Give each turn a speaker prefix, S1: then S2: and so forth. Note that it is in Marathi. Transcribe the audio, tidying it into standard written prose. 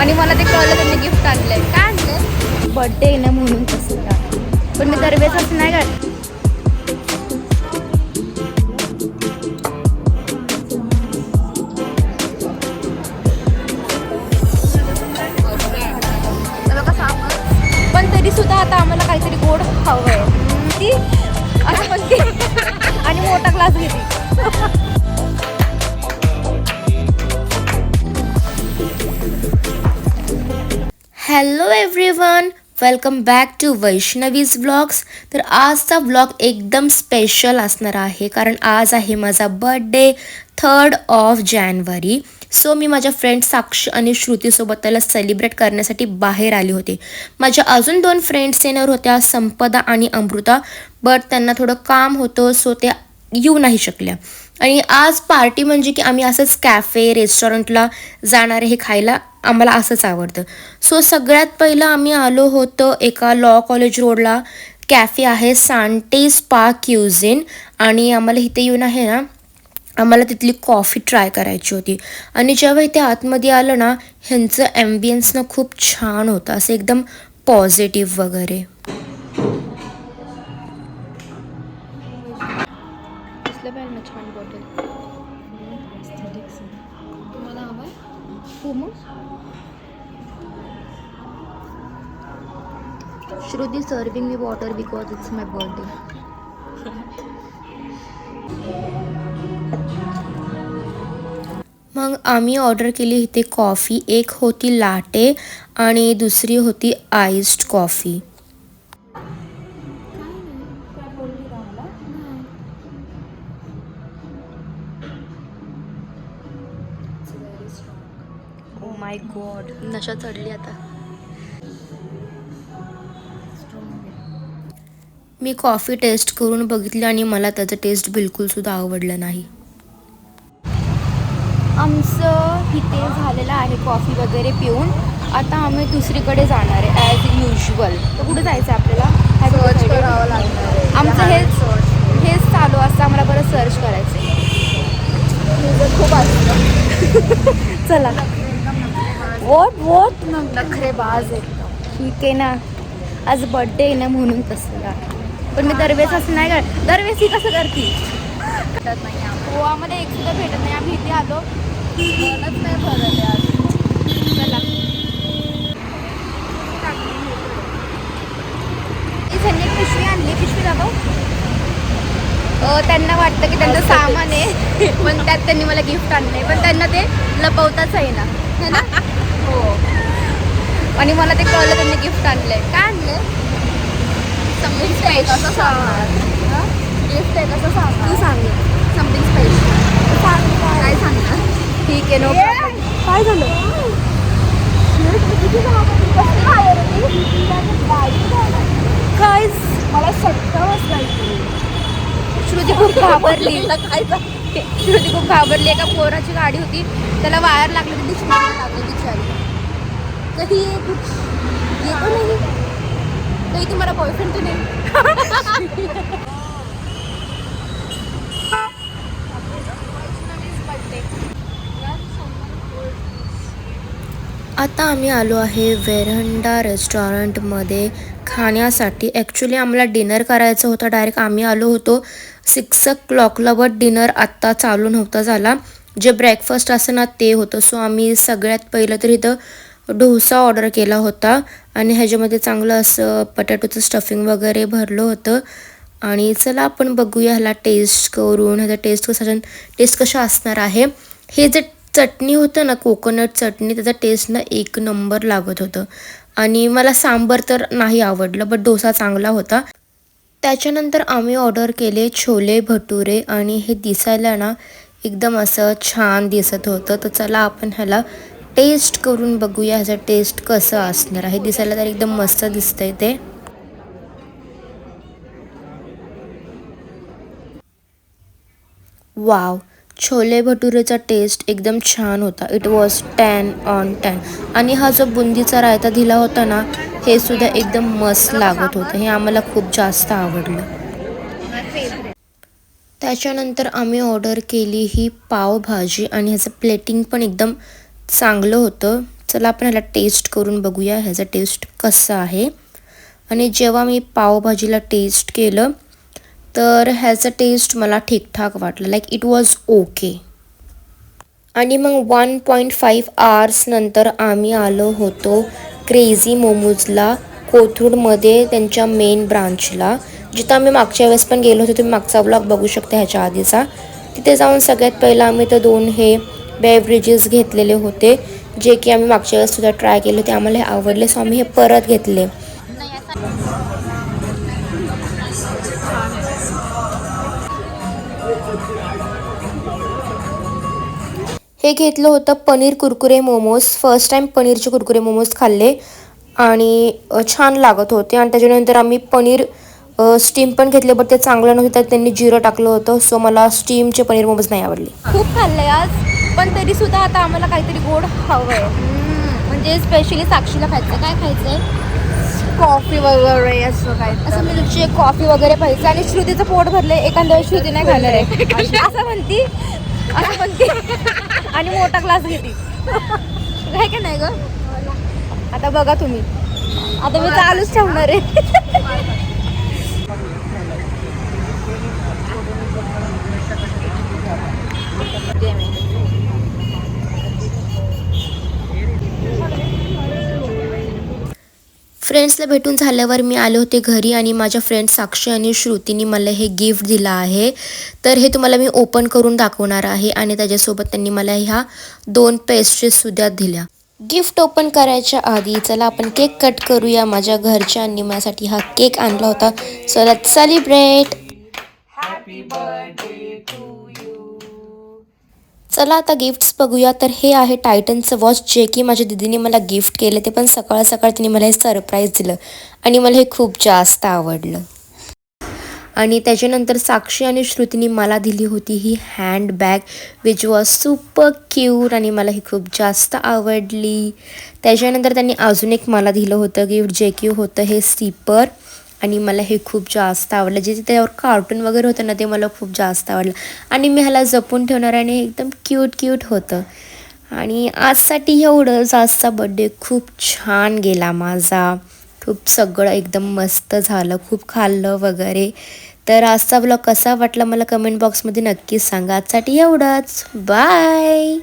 S1: आणि मला ते कळलं त्यांनी गिफ्ट आणलंय. काय आणलंय? बर्थडे ना म्हणून तसं का, पण मी दरवेळेस असं नाही करत. पण तरी सुद्धा आता आम्हाला काहीतरी गोड हवंय. ती असं म्हणते आणि मोठा ग्लास घेते.
S2: Hello everyone, welcome back to Vaishnavi's vlogs. तर आजचा व्लॉग एकदम स्पेशल असणार आहे कारण आज आहे माझा बर्थडे 3rd ऑफ जानेवारी. सो मी माझ्या फ्रेंड साक्षी आणि श्रुतीसोबत त्याला सेलिब्रेट करण्यासाठी बाहेर आले होते. माझ्या अजून 2 फ्रेंड्स येणार होत्या, संपदा आणि अमृता, बट त्यांना थोडं काम होतं सो त्या येऊ नाही शकल्या. आणि आज पार्टी म्हणजे की आम्ही असंच कॅफे रेस्टॉरंटला जाणार हे खायला, आम्हाला असंच आवडतं. सो सगळ्यात पहिलं आम्ही आलो होतो एका लॉ कॉलेज रोडला कॅफे आहे सांटे स्पा क्युझिन, आणि आम्हाला इथे येऊन आहे ना आम्हाला तिथली कॉफी ट्राय करायची होती. आणि जेव्हा इथे आतमध्ये आलं ना, ह्यांचं ॲम्बियन्स ना खूप छान होतं, असं एकदम पॉझिटिव्ह वगैरे.
S1: दिसलं पाहिजे ना छान बॉटल. तुम्हाला हवं आहे? हो मग. Shruti serving me water because it's my birthday.
S2: मग आम्ही ऑर्डर केली इथे कॉफी. एक होती लाटे आणि दुसरी होती iced coffee.
S1: Oh my God, नशा चढली आता.
S2: मी कॉफी टेस्ट करून बघितली आणि मला त्याचं टेस्ट बिलकुलसुद्धा आवडलं नाही.
S1: आमचं इथे झालेलं आहे कॉफी वगैरे पिऊन. आता आम्ही दुसरीकडे जाणार आहे ॲज युजल. तर कुठे जायचं आहे आपल्याला? सर्च करावं लागणार आहे. आमचं हेच चालू असतं, आम्हाला बरं सर्च करायचं आहे. खूप असतं. चला. वॉट नखरेबाज एकदम. ठीक आहे ना, आज बर्थडे आहे ना म्हणून तसं का, पण मी दरवेळेस असं नाही करत. दरवेळेस ही कसं करते भेटत नाही. हो, आम्हाला एक सुद्धा भेटत नाही. आम्ही इथे आलो मनच नाही भरले आज. चला. त्यांनी एक पिशवी आणली. पिशवी दाखव. त्यांना वाटतं की त्यांचं सामान आहे, पण त्यात त्यांनी मला गिफ्ट आणलंय, पण त्यांना ते लपवताच आहे ना, है ना? हो. आणि मला ते कळलं त्यांनी गिफ्ट आणलंय. काय आणलंय? Something special. गिफ्ट आहे कसं सांग. तू सांग. Something special. काय सांगणार? ठीक आहे, नो प्रॉब्लेम. काय झालं? काय मला सट्टा बसलायची. श्रुती खूप घाबरली. श्रुती खूप घाबरली. एका पोराची गाडी होती, त्याला वायर लागली, ती श्रुतीला लागली बिचारी. कधी कुछ येतो नाही, कधी तुम्हाला बॉयफ्रेंड तो नाही.
S2: आता आम्ही आलो आहे वेरंडा रेस्टॉरंटमध्ये खाण्यासाठी. ॲक्च्युली आम्हाला डिनर करायचं होतं डायरेक्ट. आम्ही आलो होतो 6 o'clockला, बट डिनर आत्ता चालू नव्हता झाला. जे ब्रेकफास्ट असं ना ते होतं. सो आम्ही सगळ्यात पहिलं तर इथं डोसा ऑर्डर केला होता आणि ह्याच्यामध्ये चांगलं असं बटाटोचं स्टफिंग वगैरे भरलं होतं. आणि चला आपण बघूया ह्याला टेस्ट करून, ह्याचा टेस्ट कशा असणार आहे. हे जे चटणी होतं ना, कोकोनट चटणी, त्याचा टेस्ट ना 1 नंबर लागत होतं. आणि मला सांबर तर नाही आवडलं, बट डोसा चांगला होता. त्याच्यानंतर आम्ही ऑर्डर केले छोले भटुरे आणि हे दिसायला ना एकदम असं छान दिसत होतं. तर चला आपण ह्याला टेस्ट करून बघूया ह्याचा टेस्ट कसं असणार आहे. दिसायला तर एकदम मस्त दिसतंय ते. वाव, छोले भटुरेचा टेस्ट एकदम छान होता. It was 10 on 10. आणि हा जो बुंदीचा रायता दिला होता ना, हे सुद्धा एकदम मस्त लागत होतं. हे आम्हाला खूप जास्त आवडलं. त्याच्यानंतर आम्ही ऑर्डर केली ही पावभाजी आणि ह्याचं प्लेटिंग पण एकदम चांगलं होतं. चला आपण ह्याला टेस्ट करून बघूया ह्याचा टेस्ट कसं आहे. आणि जेव्हा मी पावभाजीला टेस्ट केलं तर ह्याचा टेस्ट मला ठीकठाक वाटलं, लाईक इट वॉज ओके. आणि मग 1.5 आवर्स नंतर आम्ही आलो होतो क्रेझी मोमोजला, कोथरूडमध्ये त्यांच्या मेन ब्रांचला, जिथं आम्ही मागच्या वेळेस पण गेलो होतो. तुम्ही मागचा व्लॉग बघू शकता ह्याच्या आधीचा. तिथे जाऊन सगळ्यात पहिला आम्ही तर 2 हे बेवरेजेस घेतलेले होते, जे की आम्ही मागच्या वेळेस सुद्धा ट्राय केले होते, आम्हाला हे आवडले, सो आम्ही हे परत घेतले. हे घेतलं होतं पनीर कुरकुरे मोमोज. फर्स्ट टाईम पनीरचे कुरकुरे मोमोज खाल्ले आणि छान लागत होते. आणि त्याच्यानंतर आम्ही पनीर स्टीम पण घेतले, बट ते चांगलं नव्हतं, त्यात त्यांनी जिरं टाकलं होतं, सो मला स्टीमचे पनीर मोमोज नाही आवडले.
S1: खूप खाल्लंय आज, पण तरी सुद्धा आता आम्हाला काहीतरी गोड हवं आहे. म्हणजे स्पेशली साक्षीला खायचं. काय खायचंय? कॉफी वगैरे असं काय, असं मिल्कशेक कॉफी वगैरे पाहिजे. आणि श्रुतीचं पोट भरलंय, एखाद्या वेळेस श्रुती नाही खाणार आहे असं म्हणती. आणि मोठा क्लास घेते काय का नाही ग. आता बघा तुम्ही, आता मी चालूच ठेवणार आहे.
S2: फ्रेंड्सला भेटून झाल्यावर मी आले होते घरी आणि माझ्या फ्रेंड्स साक्षी आणि श्रुतीने मला हे गिफ्ट दिलं आहे. तर हे तुम्हाला मी ओपन करून दाखवणार आहे. आणि त्याच्यासोबत त्यांनी मला ह्या 2 पेस्ट्रीजसुद्धा दिल्या. गिफ्ट ओपन करायच्या आधी चला आपण केक कट करूया. माझ्या घरच्यांनी माझ्यासाठी हा केक आणला होता, सो लेट्स सेलिब्रेट. चला आता गिफ्ट्स बघूया. तर हे आहे टायटनचं वॉच, जे की माझ्या दीदीने मला गिफ्ट केलं. ते पण सकाळ सकाळ तिने मला हे सरप्राईज दिलं आणि मला हे खूप जास्त आवडलं. आणि त्याच्यानंतर साक्षी आणि श्रुतीने मला दिली होती ही handbag, which was super cute आणि मला ही खूप जास्त आवडली. त्याच्यानंतर त्यांनी अजून एक मला दिलं होतं गिफ्ट, जे की होतं हे स्लीपर आणि मला हे खूप जास्त आवडलं. जे त्यावर कार्टून वगैरे होतं ना, ते मला खूप जास्त आवडलं आणि मी ह्याला जपून ठेवणार आणि एकदम क्यूट होतं. आणि आजसाठी एवढंच. आजचा बड्डे खूप छान गेला माझा, खूप सगळं एकदम मस्त झालं, खूप खाल्लं वगैरे. तर आजचा ब्लॉग कसा वाटला मला कमेंट बॉक्समध्ये नक्कीच सांगा. आजसाठी एवढंच. बाय.